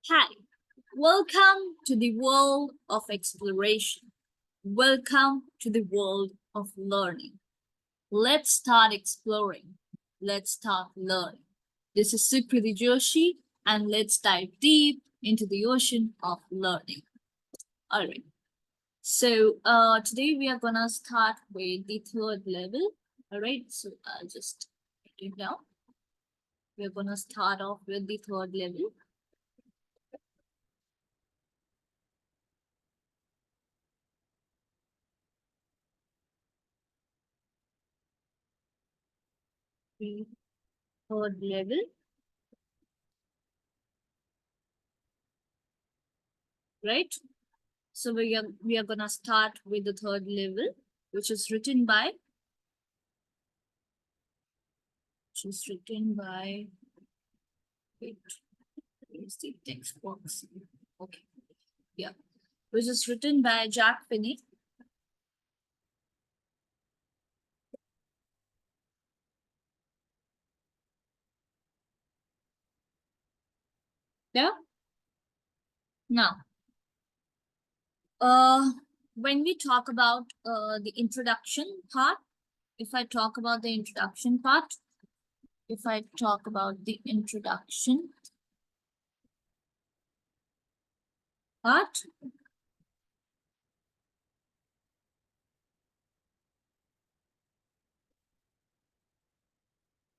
Hi, welcome to the world of exploration. Welcome to the world of learning. Let's start exploring. Let's start learning. This is Sukriti Joshi, and let's dive deep into the ocean of learning. All right. So today we are gonna start with the third level. All right. So I'll just write it down. We're gonna start off with the third level. The third level. Right. So we are gonna start with the third level, which is written by which is written by wait, where's the text box? Okay, yeah, which is written by Jack Finney. Yeah. Now, uh, when we talk about the introduction part, if I talk about the introduction part, if I talk about the introduction part,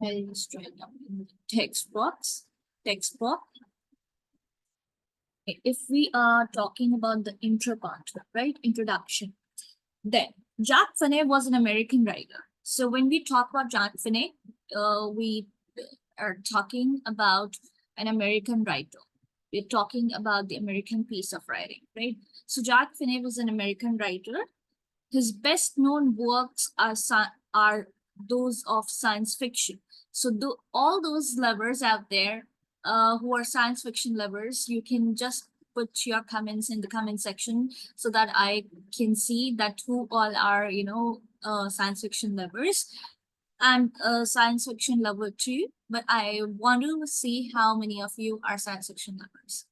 I'll just write down in the text box. Text box. If we are talking about the intro part, right? Introduction. Then Jack Finney was an American writer. So when we talk about Jack Finney, we are talking about an American writer. We're talking about the American piece of writing, right? So Jack Finney was an American writer. His best known works are those of science fiction. So all those lovers out there who are science fiction lovers, you can just put your comments in the comment section so that I can see that who all are, science fiction lovers. I'm a science fiction lover too, but I want to see how many of you are science fiction lovers.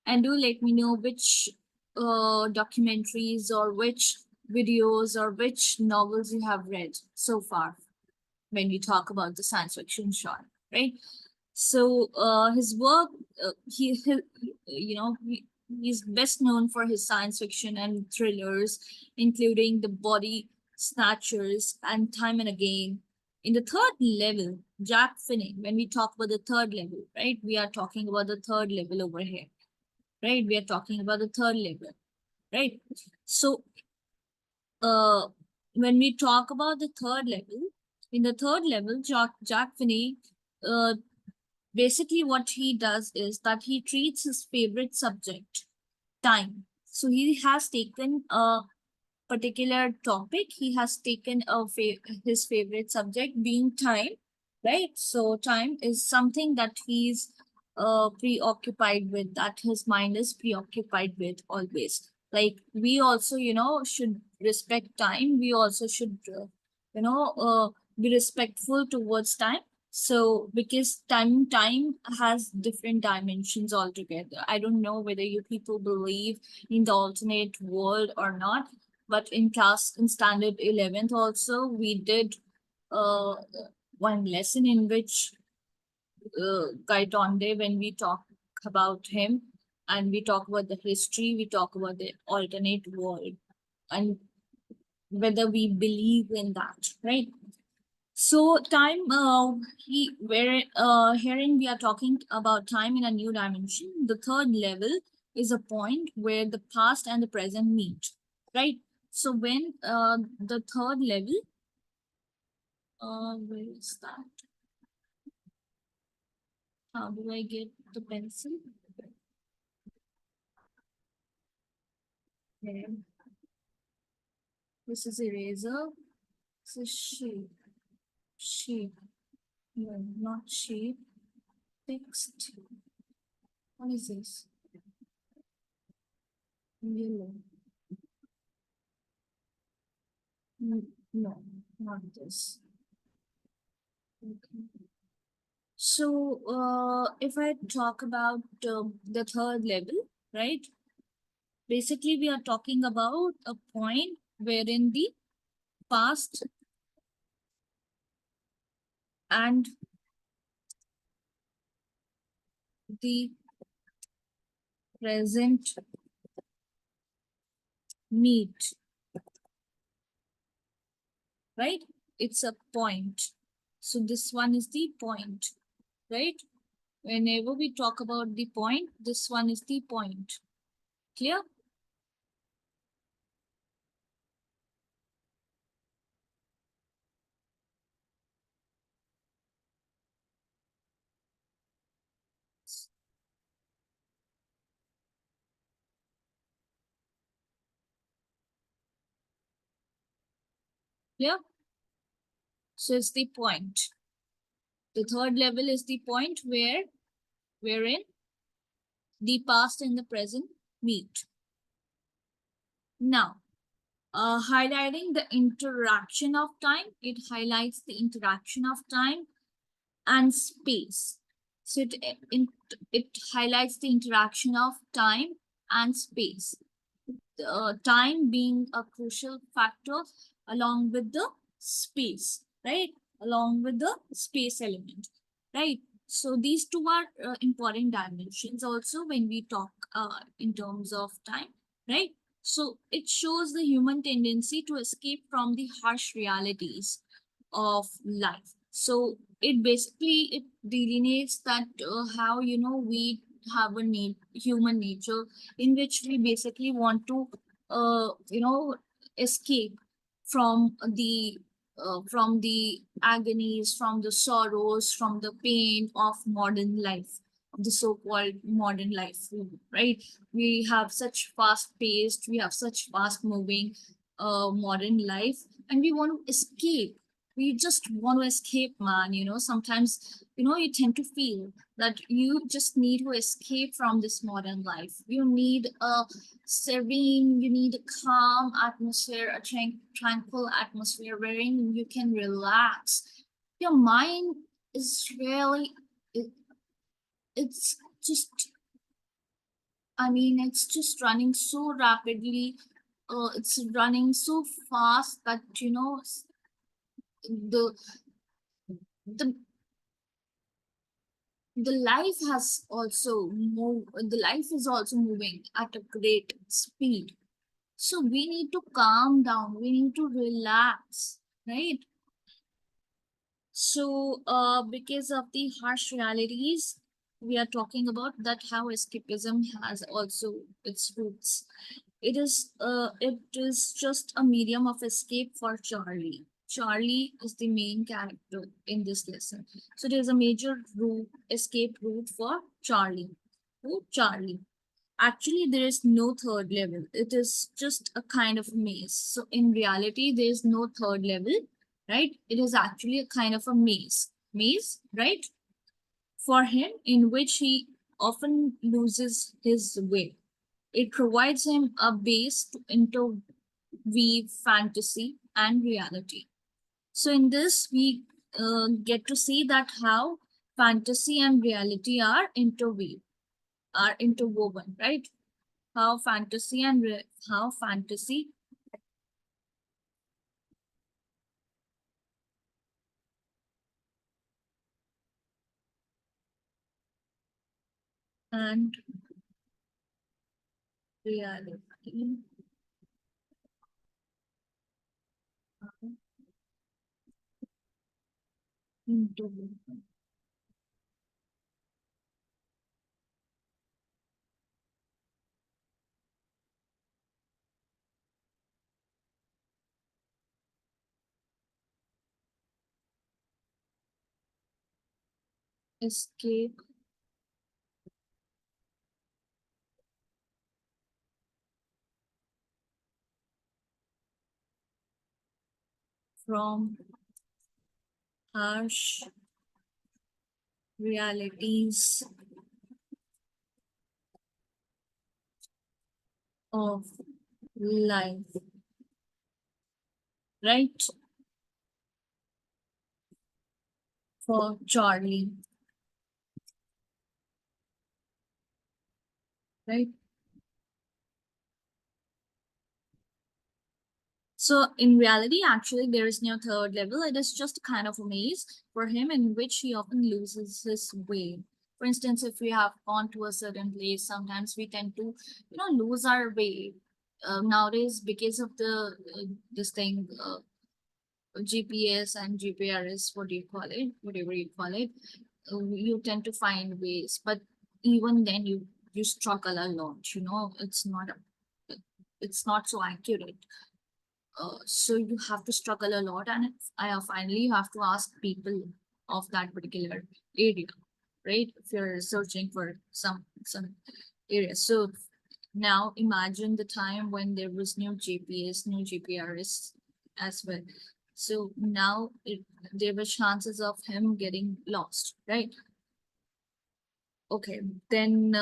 And do let me know which documentaries or which videos or which novels you have read so far when we talk about the science fiction genre, right? So his work, he's best known for his science fiction and thrillers, including The Body Snatchers and Time and Again. In the third level, Jack Finney, when we talk about the third level, right, we are talking about the third level over here, right? We are talking about the third level, right? So, uh, when we talk about the third level, in the third level, Jack Finney, uh, basically what he does is that he treats his favorite subject, time. So he has taken a particular topic. He has taken his favorite subject being time, right? So time is something that he's preoccupied with, that his mind is preoccupied with always. Like we also, should respect time. We also should, you know, uh, be respectful towards time. So because time has different dimensions altogether. I don't know whether you people believe in the alternate world or not, but in standard 11th also we did uh, one lesson in which Gaitonde, when we talk about him and we talk about the history, we talk about the alternate world and whether we believe in that, right? So time, where herein we are talking about time in a new dimension. The third level is a point where the past and the present meet, right? So when the third level, where is that? How do I get the pencil? Okay. This is eraser. This is shape. Shape. No, not shape. Text. What is this? Yellow. No, not this. Okay. So, if I talk about the third level, right? Basically, we are talking about a point wherein the past and the present meet, right? It's a point. So, this one is the point, right? Whenever we talk about the point, this one is the point. Clear? Clear? So, it's the point. The third level is the point wherein the past and the present meet. Now, highlighting the interaction of time, it highlights the interaction of time and space. So it highlights the interaction of time and space. Time being a crucial factor along with the space, right? Along with the space element, right? So these two are important dimensions also when we talk in terms of time, right? So it shows the human tendency to escape from the harsh realities of life. So it basically it delineates that how we have a human nature in which we basically want to escape from the agonies, from the sorrows, from the pain of modern life, of the so-called modern life, right? We have such fast paced, we have such fast moving modern life, and we want to escape. We just want to escape, man. Sometimes you tend to feel that you just need to escape from this modern life. You need a serene, you need a calm atmosphere, a tranquil atmosphere wherein you can relax. Your mind is really, it, it's just, it's just running so rapidly. It's running so fast that, the the the life has also moved, the life is also moving at a great speed. So we need to calm down, we need to relax, right? So because of the harsh realities, we are talking about that how escapism has also its roots. It is just a medium of escape for Charlie. Charlie is the main character in this lesson. So there's a major escape route for Charlie. Who? Charlie. Actually, there is no third level. It is just a kind of maze. So in reality, there is no third level, right? It is actually a kind of a maze. Maze, right? For him, in which he often loses his way. It provides him a base to interweave fantasy and reality. So in this, we get to see that how fantasy and reality are interwoven, right? How fantasy how fantasy and reality are interwoven. Escape from harsh realities of life, right? For Charlie. right? So in reality, actually, there is no third level. It is just a kind of a maze for him in which he often loses his way. For instance, if we have gone to a certain place, sometimes we tend to, lose our way. Nowadays, because of the this thing, GPS and GPRS, what do you call it? Whatever you call it, you tend to find ways. But even then, you struggle a lot. It's not so accurate. So you have to struggle a lot, and finally you have to ask people of that particular area, right? If you're searching for some area. So now imagine the time when there was no GPS, no GPRS as well. So now there were chances of him getting lost, right? Okay, then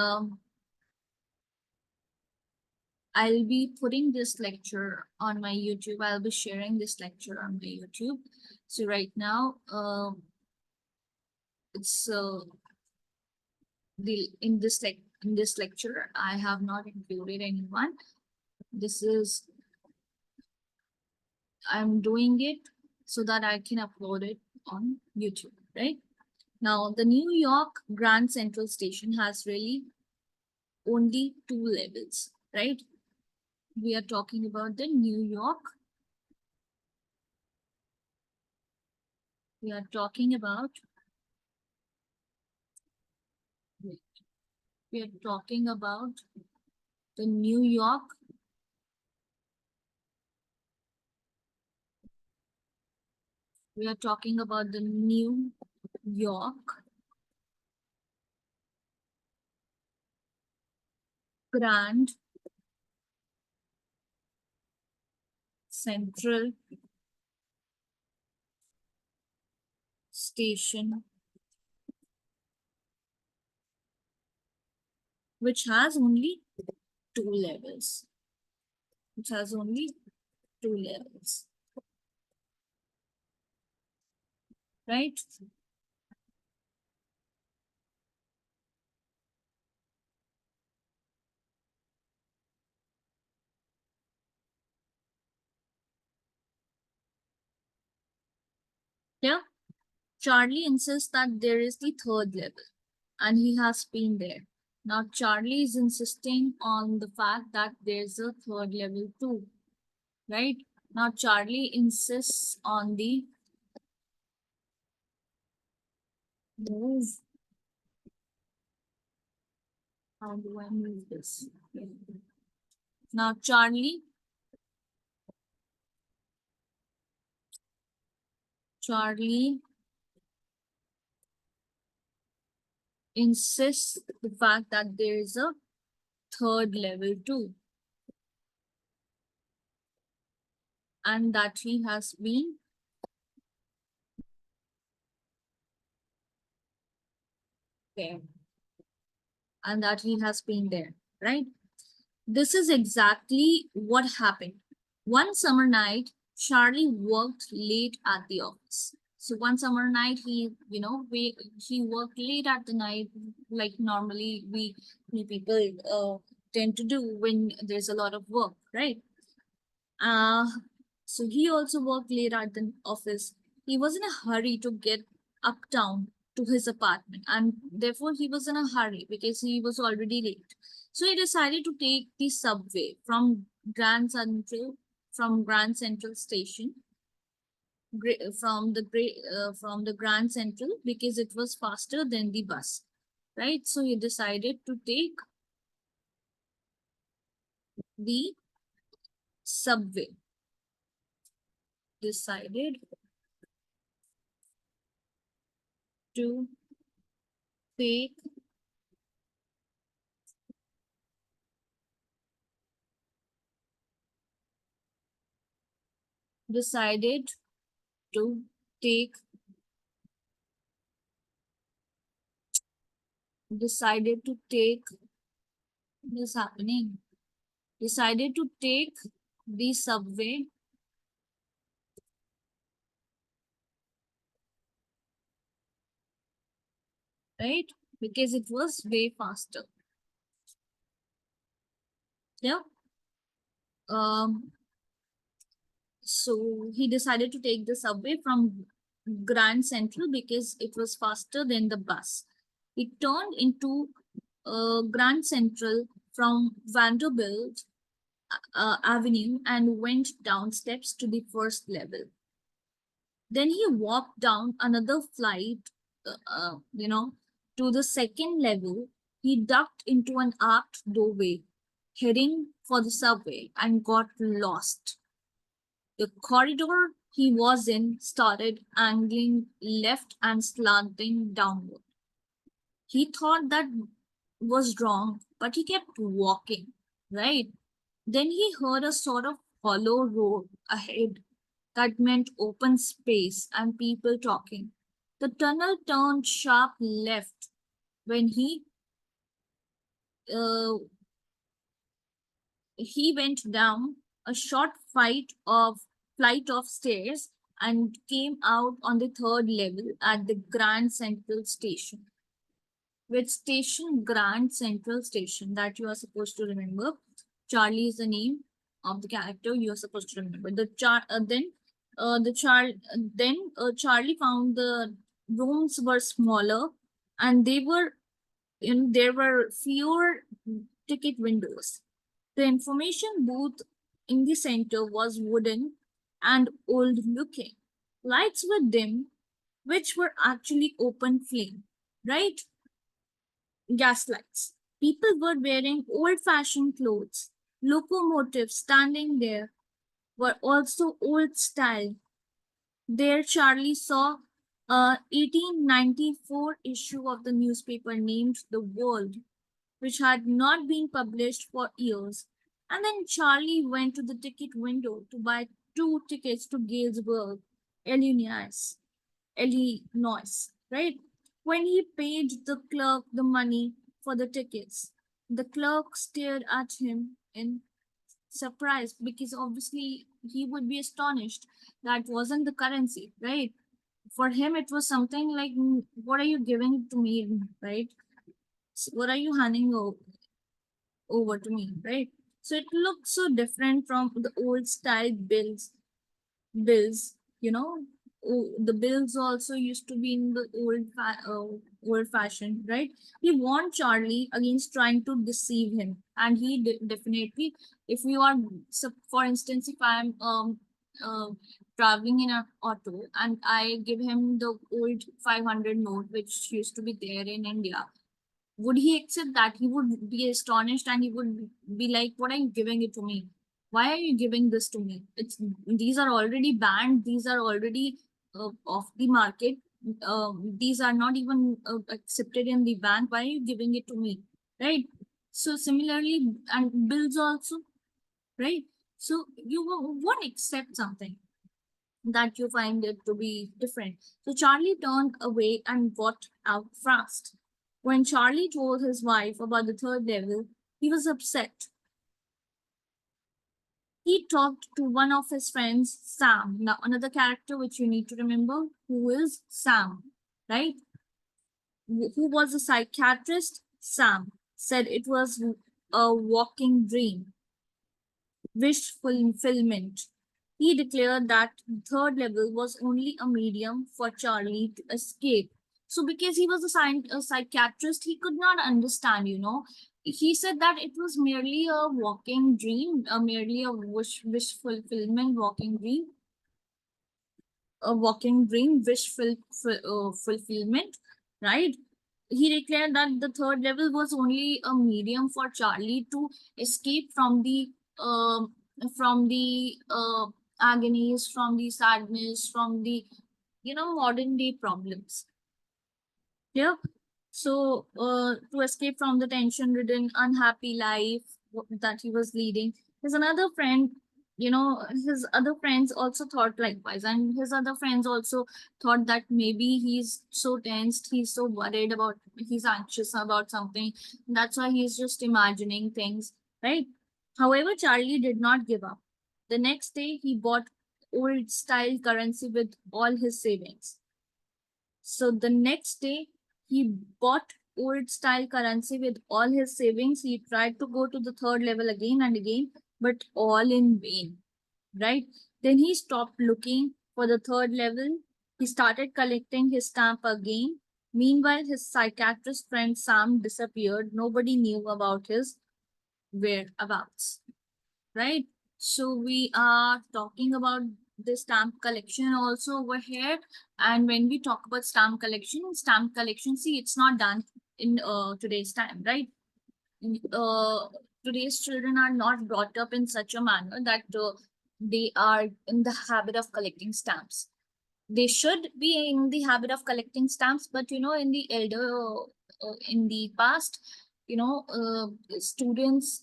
I'll be putting this lecture on my YouTube. I'll be sharing this lecture on my YouTube. So right now, it's the in this lecture, I have not included anyone. This is I'm doing it so that I can upload it on YouTube, right? Now, the New York Grand Central Station has really only two levels, right? We are talking about the New York. We are talking about we are talking about the New York. We are talking about the New York Grand Central Station, which has only two levels. Which has only two levels, right? Yeah. Charlie insists that there is the third level, and he has been there. Now, Charlie is insisting on the fact that there's a third level too, right? Now, Charlie insists on the move. How do I move this? Now, Charlie insists the fact that there is a third level too, and that he has been there, and that he has been there, right? This is exactly what happened. One summer night, Charlie worked late at the office. So one summer night, he worked late at the night, like normally we people tend to do when there's a lot of work, right? Uh, so he also worked late at the office. He was in a hurry to get uptown to his apartment, and therefore he was in a hurry because he was already late. So he decided to take the subway from Grand Central Station, from the Grand Central, because it was faster than the bus, right? So he decided to take the subway. Decided to take decided to take decided to take what is happening decided to take the subway, right? Because it was way faster. Yeah. Um, so he decided to take the subway from Grand Central because it was faster than the bus. He turned into Grand Central from Vanderbilt Avenue and went down steps to the first level. Then he walked down another flight, to the second level. He ducked into an arched doorway, heading for the subway, and got lost. The corridor he was in started angling left and slanting downward. He thought that was wrong, but he kept walking, right? Then he heard a sort of hollow roar ahead that meant open space and people talking. The tunnel turned sharp left when uh, he went down a short flight of stairs and came out on the third level at the Grand Central Station. Which station? Grand Central Station, that you are supposed to remember. Charlie is the name of the character you are supposed to remember. Charlie found the rooms were smaller, and there were fewer ticket windows. The information booth in the center was wooden and old looking. Lights were dim, which were actually open flame, right? Gas lights. People were wearing old fashioned clothes. Locomotives standing there were also old style. There, Charlie saw a 1894 issue of the newspaper named The World, which had not been published for years. And then Charlie went to the ticket window to buy two tickets to Galesburg, Illinois. Illinois, right? When he paid the clerk the money for the tickets, the clerk stared at him in surprise because obviously he would be astonished. That wasn't the currency, right? For him, it was something like, what are you giving to me, right? What are you handing over to me, right? So it looked so different from the old style bills, the bills also used to be in the old fashioned, right? He warned Charlie against trying to deceive him, and he definitely, if you are, so for instance, if I'm uh, traveling in an auto and I give him the old 500 note which used to be there in India, would he accept that? He would be astonished and he would be like, what are you giving it to me? Why are you giving this to me? These are already banned, these are already off the market. These are not even accepted in the bank. Why are you giving it to me? Right? So similarly, and bills also, right? So you won't accept something that you find it to be different. So Charlie turned away and got out fast. When Charlie told his wife about the third level, he was upset. He talked to one of his friends, Sam. Now, another character which you need to remember, who is Sam, right? Who was a psychiatrist? Sam said it was a walking dream, wish fulfillment. He declared that third level was only a medium for Charlie to escape. So, because he was a psychiatrist, he could not understand, He said that it was merely a walking dream, merely a wish fulfillment walking dream, a walking dream, fulfillment, right? He declared that the third level was only a medium for Charlie to escape um from the agonies, from the sadness, from the modern day problems. Yeah. So to escape from the tension-ridden, unhappy life that he was leading, his another friend, his other friends also thought likewise, and his other friends also thought that maybe he's so tensed, he's so worried about, he's anxious about something. That's why he's just imagining things, right? However, Charlie did not give up. The next day, he bought old style currency with all his savings. So the next day, he bought old style currency with all his savings. He tried to go to the third level again and again, but all in vain, right? Then he stopped looking for the third level. He started collecting his stamp again. Meanwhile, his psychiatrist friend Sam disappeared. Nobody knew about his whereabouts, right? So we are talking about the stamp collection also over here. And when we talk about stamp collection, see, it's not done in today's time, right? uh, Today's children are not brought up in such a manner that they are in the habit of collecting stamps. They should be in the habit of collecting stamps, but in the in the past, students,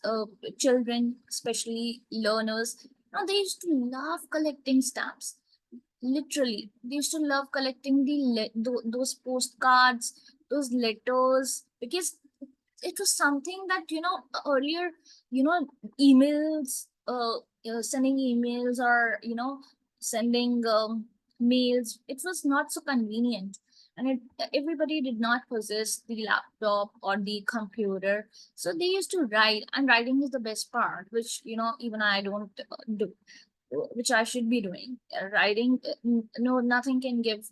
children, especially learners, they used to love collecting stamps. Literally, they used to love collecting those postcards, those letters, because it was something that earlier, you know emails, sending emails, or sending mails, it was not so convenient. And everybody did not possess the laptop or the computer, so they used to write, and writing is the best part, which even I don't do, which I should be doing. Writing, no, nothing can give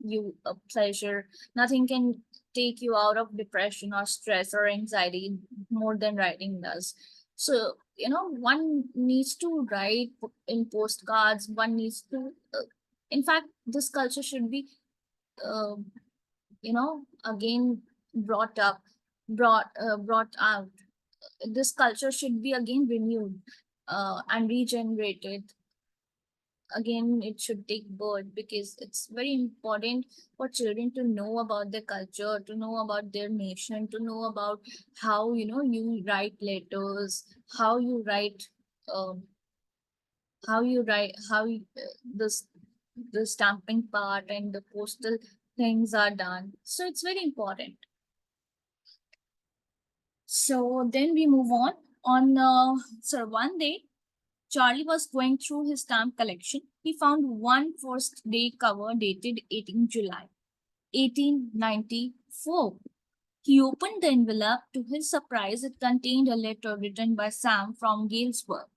you a pleasure. Nothing can take you out of depression or stress or anxiety more than writing does. So, one needs to write in postcards. One needs to, in fact, this culture should be, uh, again brought out. This culture should be again renewed and regenerated. Again, it should take birth, because it's very important for children to know about their culture, to know about their nation, to know about how you write letters, how you write, um, how this the stamping part and the postal things are done. So it's very important. So then we move on. So one day Charlie was going through his stamp collection. He found one first day cover dated 18 July 1894. He opened the envelope. To his surprise, it contained a letter written by Sam from Galesburg.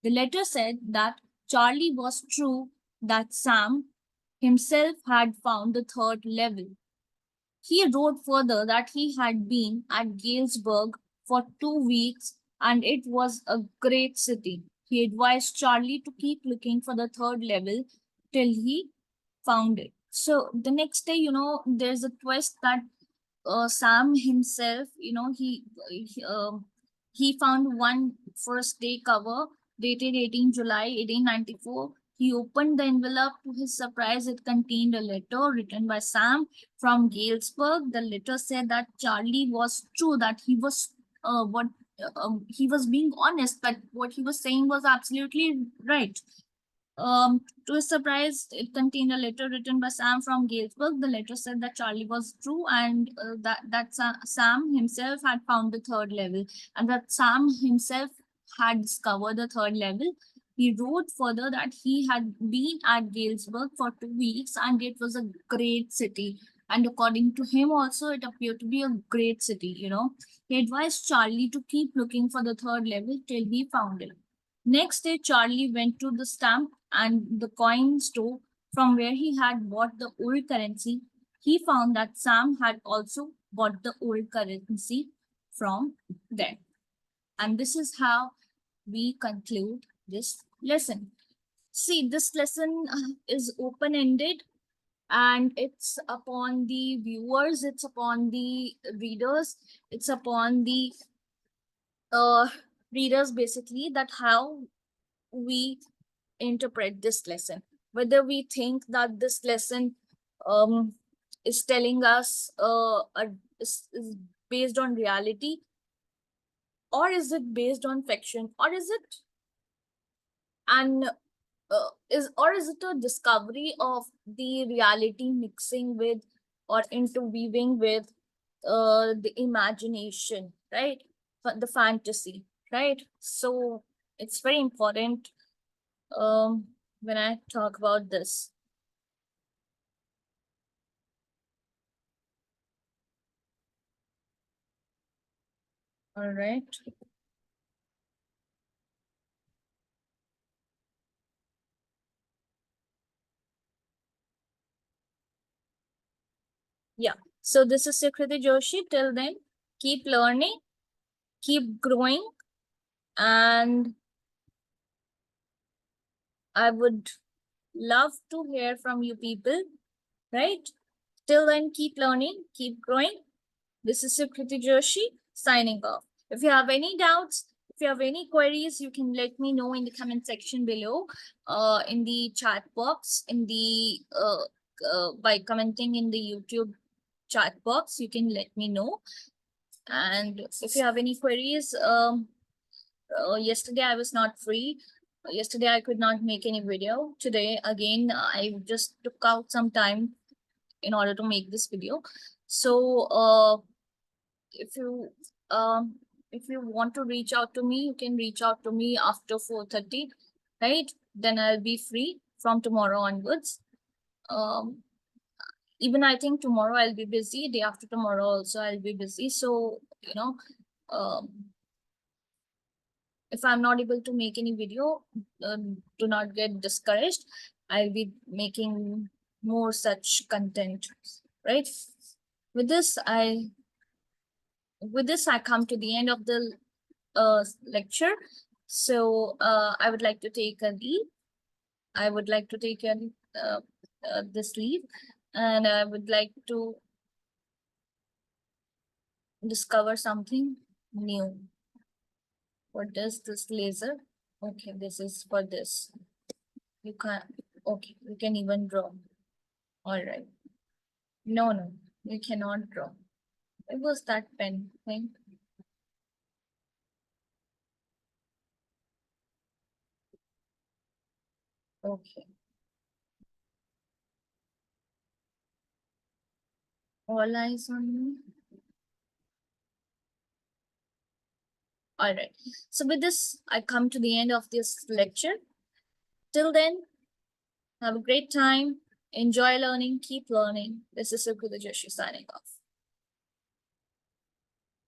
The letter said that Charlie was true, that Sam himself had found the third level. He wrote further that he had been at Galesburg for 2 weeks and it was a great city. He advised Charlie to keep looking for the third level till he found it. So the next day, there's a twist that Sam himself, he found one first day cover dated 18 July 1894. He opened the envelope. To his surprise, it contained a letter written by Sam from Galesburg. The letter said that Charlie was true, that he was what he was being honest, that what he was saying was absolutely right. To his surprise, it contained a letter written by Sam from Galesburg. The letter said that Charlie was true, and Sam himself had found the third level, and that Sam himself had discovered the third level. He wrote further that he had been at Galesburg for 2 weeks, and it was a great city. And according to him, also it appeared to be a great city. He advised Charlie to keep looking for the third level till he found it. Next day, Charlie went to the stamp and the coin store from where he had bought the old currency. He found that Sam had also bought the old currency from there. And this is how we conclude this lesson. See, this lesson is open ended, and it's upon the viewers, it's upon the readers, it's upon the uh, readers basically, that how we interpret this lesson, whether we think that this lesson um, is telling us is based on reality, or is it based on fiction, or is it an is it a discovery of the reality mixing with or interweaving with the imagination, right? The fantasy, right? So it's very important um, when I talk about this. All right. Yeah. So this is Sukriti Joshi. Till then, keep learning, keep growing, and I would love to hear from you people, right? Till then, keep learning, keep growing. This is Sukriti Joshi signing off. If you have any doubts, if you have any queries, you can let me know in the comment section below, in the chat box, in the by commenting in the YouTube chat box, you can let me know. And if you have any queries, yesterday I was not free. Yesterday I could not make any video. Today again, I just took out some time in order to make this video. So if you um if you want to reach out to me, you can reach out to me after 4:30, right? Then I'll be free from tomorrow onwards. Um Even I think tomorrow I'll be busy. Day after tomorrow also I'll be busy. So, um if I'm not able to make any video, do not get discouraged. I'll be making more such content, right? With this, I come to the end of the lecture. So I would like to take a leave. I would like to take this leave, and I would like to discover something new. What does this laser? Okay, this is for this. You can't. Okay, you can even draw. All right. No, no, you cannot draw. It was that pen thing. Okay. All eyes on me. All right. So with this, I come to the end of this lecture. Till then, have a great time. Enjoy learning. Keep learning. This is Sukrita Joshi signing off.